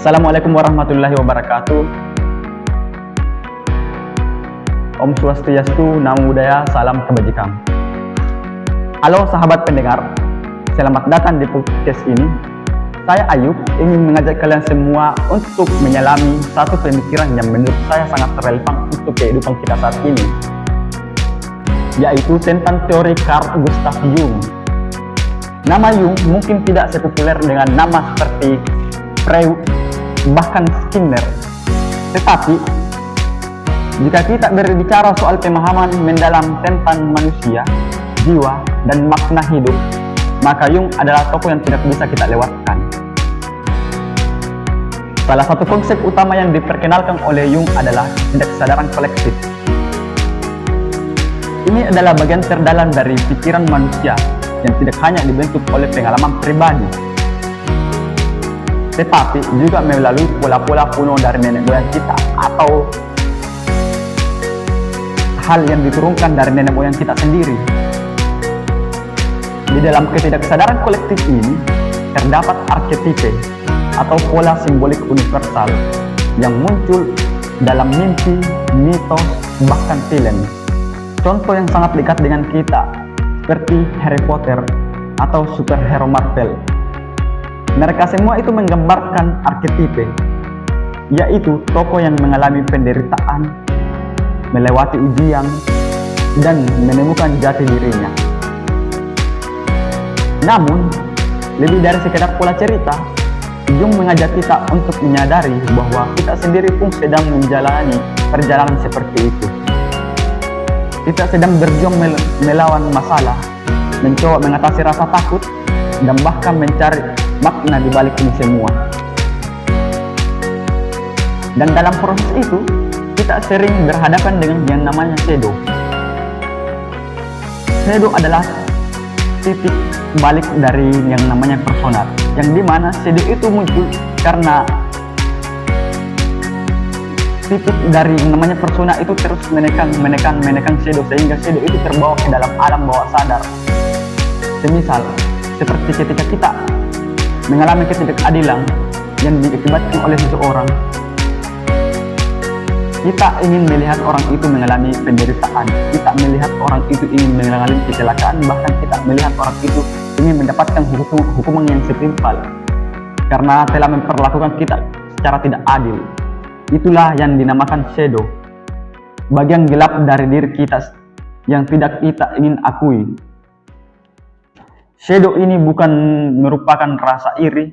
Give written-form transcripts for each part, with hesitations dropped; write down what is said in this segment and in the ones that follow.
Assalamualaikum warahmatullahi wabarakatuh. Om Swastiastu, Namo Buddhaya, salam kebajikan. Halo sahabat pendengar, selamat datang di podcast ini. Saya Ayub ingin mengajak kalian semua untuk menyelami satu pemikiran yang menurut saya sangat relevan untuk kehidupan kita saat ini, yaitu tentang teori Carl Gustav Jung. Nama Jung mungkin tidak sepopuler dengan nama seperti Freud, bahkan Skinner. Tetapi, jika kita berbicara soal pemahaman mendalam tentang manusia, jiwa, dan makna hidup, maka Jung adalah tokoh yang tidak bisa kita lewatkan. Salah satu konsep utama yang diperkenalkan oleh Jung adalah ketidaksadaran kolektif. Ini adalah bagian terdalam dari pikiran manusia yang tidak hanya dibentuk oleh pengalaman pribadi, tetapi juga melalui pola-pola kuno dari nenek moyang kita atau hal yang diturunkan dari nenek moyang kita sendiri. Di dalam ketidaksadaran kolektif ini terdapat arketipe atau pola simbolik universal yang muncul dalam mimpi, mitos, bahkan film. Contoh yang sangat dekat dengan kita seperti Harry Potter atau superhero Marvel. Mereka semua itu menggambarkan arketipe, yaitu tokoh yang mengalami penderitaan, melewati ujian, dan menemukan jati dirinya. Namun, lebih dari sekedar pola cerita, Jung mengajak kita untuk menyadari bahwa kita sendiri pun sedang menjalani perjalanan seperti itu. Kita sedang berjuang melawan masalah, mencoba mengatasi rasa takut, dan bahkan mencari makna di balik ini semua. Dan dalam proses itu, kita sering berhadapan dengan yang namanya shadow. Shadow adalah titik balik dari yang namanya personal, yang dimana shadow itu muncul karena titik dari yang namanya persona itu terus menekan shadow, sehingga shadow itu terbawa ke dalam alam bawah sadar. Semisal seperti ketika kita mengalami ketidakadilan yang diakibatkan oleh seseorang, kita ingin melihat orang itu mengalami penderitaan, kita melihat orang itu ingin mengalami kecelakaan, bahkan kita melihat orang itu ingin mendapatkan hukuman yang setimpal karena telah memperlakukan kita secara tidak adil. Itulah yang dinamakan shadow, bagian gelap dari diri kita yang tidak kita ingin akui. Shadow ini bukan merupakan rasa iri.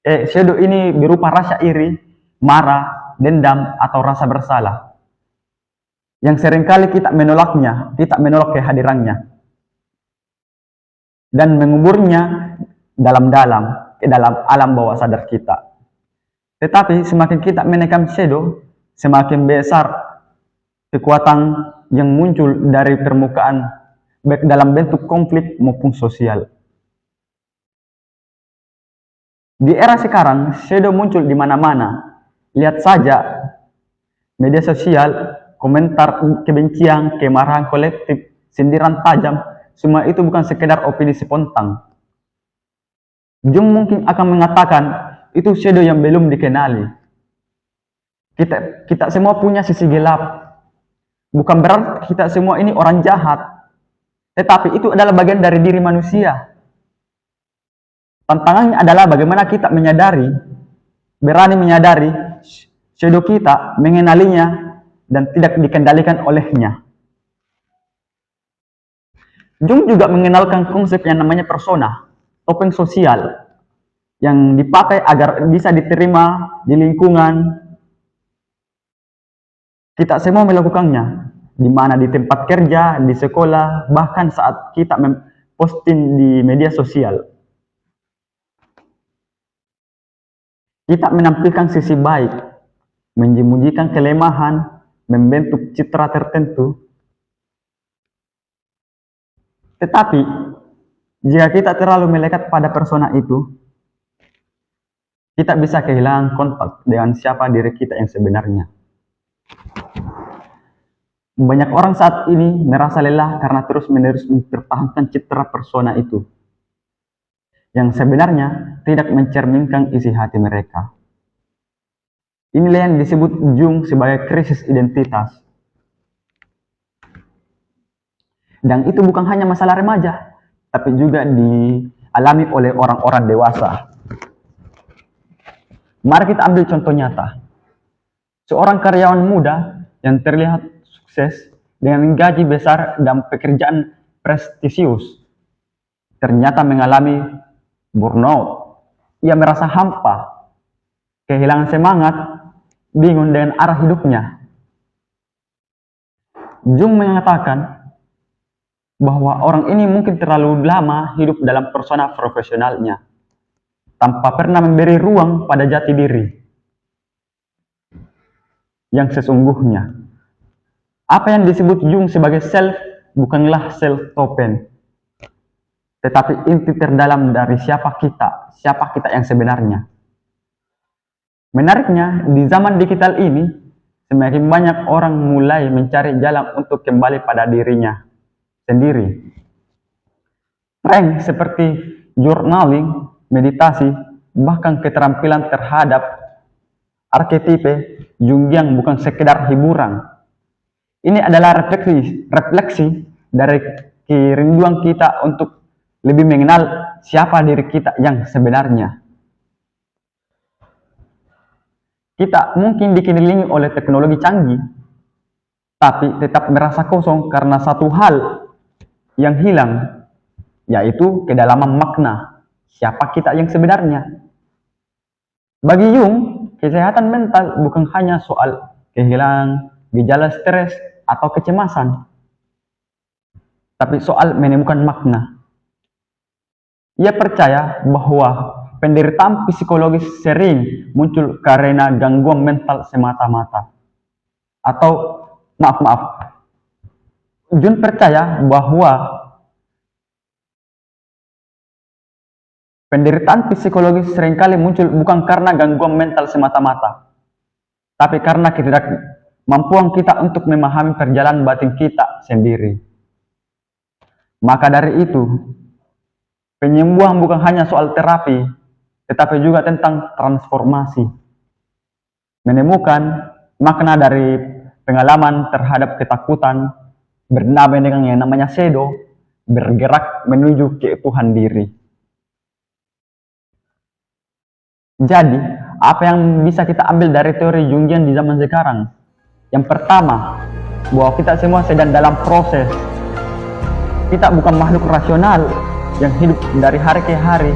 Shadow ini berupa rasa iri, marah, dendam, atau rasa bersalah. Yang seringkali kita menolaknya, kita menolak kehadirannya, dan menguburnya dalam-dalam ke dalam alam bawah sadar kita. Tetapi semakin kita menekan shadow, semakin besar kekuatan yang muncul dari permukaan, baik dalam bentuk konflik maupun sosial. Di era sekarang, shadow muncul di mana-mana. Lihat saja media sosial, komentar kebencian, kemarahan kolektif, sindiran tajam, semua itu bukan sekedar opini spontan. Jung mungkin akan mengatakan itu shadow yang belum dikenali. Kita semua punya sisi gelap. Bukan berarti kita semua ini orang jahat, tetapi itu adalah bagian dari diri manusia. Tantangannya adalah bagaimana kita berani menyadari shadow kita, mengenalinya, dan tidak dikendalikan olehnya. Jung juga mengenalkan konsep yang namanya persona, topeng sosial, yang dipakai agar bisa diterima di lingkungan. Kita semua melakukannya, di mana di tempat kerja, di sekolah, bahkan saat kita posting di media sosial. Kita menampilkan sisi baik, menyembunyikan kelemahan, membentuk citra tertentu. Tetapi, jika kita terlalu melekat pada persona itu, kita bisa kehilangan kontak dengan siapa diri kita yang sebenarnya. Banyak orang saat ini merasa lelah karena terus-menerus mempertahankan citra persona itu. yang sebenarnya tidak mencerminkan isi hati mereka. Inilah yang disebut Jung sebagai krisis identitas. Dan itu bukan hanya masalah remaja, tapi juga dialami oleh orang-orang dewasa. Mari kita ambil contoh nyata. Seorang karyawan muda yang terlihat sukses dengan gaji besar dan pekerjaan prestisius, ternyata mengalami burnout. Ia merasa hampa, kehilangan semangat, bingung dengan arah hidupnya. Jung mengatakan bahwa orang ini mungkin terlalu lama hidup dalam persona profesionalnya, tanpa pernah memberi ruang pada jati diri yang sesungguhnya. Apa yang disebut Jung sebagai self bukanlah self-topen, tetapi inti terdalam dari siapa kita yang sebenarnya. Menariknya, di zaman digital ini, semakin banyak orang mulai mencari jalan untuk kembali pada dirinya sendiri. Tren seperti journaling, meditasi, bahkan keterampilan terhadap arketipe Jungian bukan sekedar hiburan. Ini adalah refleksi dari kerinduan kita untuk lebih mengenal siapa diri kita yang sebenarnya. Kita mungkin dikelilingi oleh teknologi canggih, tapi tetap merasa kosong karena satu hal yang hilang, yaitu kedalaman makna siapa kita yang sebenarnya. Bagi Jung, kesehatan mental bukan hanya soal kehilangan gejala stres atau kecemasan, tapi soal menemukan makna. Ia percaya bahwa penderitaan psikologis sering muncul karena gangguan mental semata-mata. Atau, maaf, Jung percaya bahwa penderitaan psikologis seringkali muncul bukan karena gangguan mental semata-mata, tapi karena ketidakmampuan kita untuk memahami perjalanan batin kita sendiri. Maka dari itu, penyembuhan bukan hanya soal terapi, tetapi juga tentang transformasi. Menemukan makna dari pengalaman terhadap ketakutan, berdamai dengan yang namanya shadow, bergerak menuju keutuhan diri. Jadi, apa yang bisa kita ambil dari teori Jungian di zaman sekarang? Yang pertama, bahwa kita semua sedang dalam proses. Kita bukan makhluk rasional yang hidup dari hari ke hari.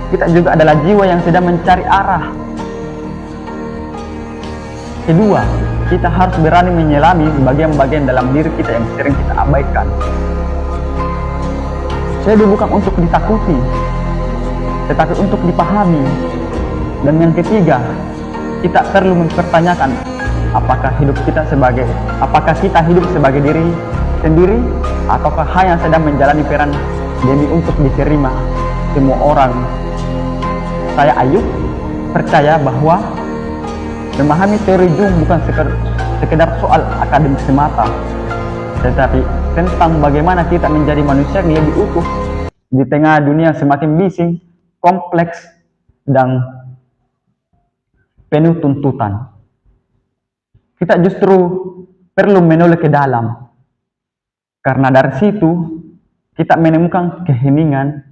Kita juga adalah jiwa yang sedang mencari arah. Kedua, kita harus berani menyelami bagian-bagian dalam diri kita yang sering kita abaikan. Shadow bukan untuk ditakuti, tetapi untuk dipahami. Dan yang ketiga, kita perlu mempertanyakan apakah kita hidup sebagai diri sendiri, ataukah hanya sedang menjalani peran demi untuk diterima semua orang. Saya Ayub percaya bahwa memahami teori Jung bukan sekedar soal akademik semata, tetapi tentang bagaimana kita menjadi manusia yang lebih utuh di tengah dunia semakin bising, kompleks, dan penuh tuntutan. Kita justru perlu menoleh ke dalam, karena dari situ kita menemukan keheningan,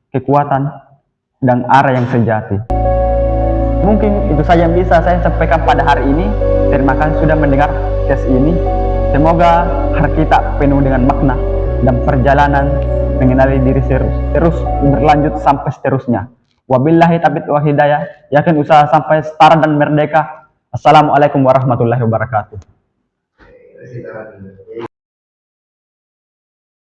kekuatan, dan arah yang sejati. Mungkin itu saja yang bisa saya sampaikan pada hari ini. Terima kasih sudah mendengar podcast ini. Semoga hari kita penuh dengan makna dan perjalanan mengenali diri terus berlanjut sampai seterusnya. Wabillahi taufiq wal hidayah. Yakin usaha sampai setara dan merdeka. Assalamualaikum warahmatullahi wabarakatuh.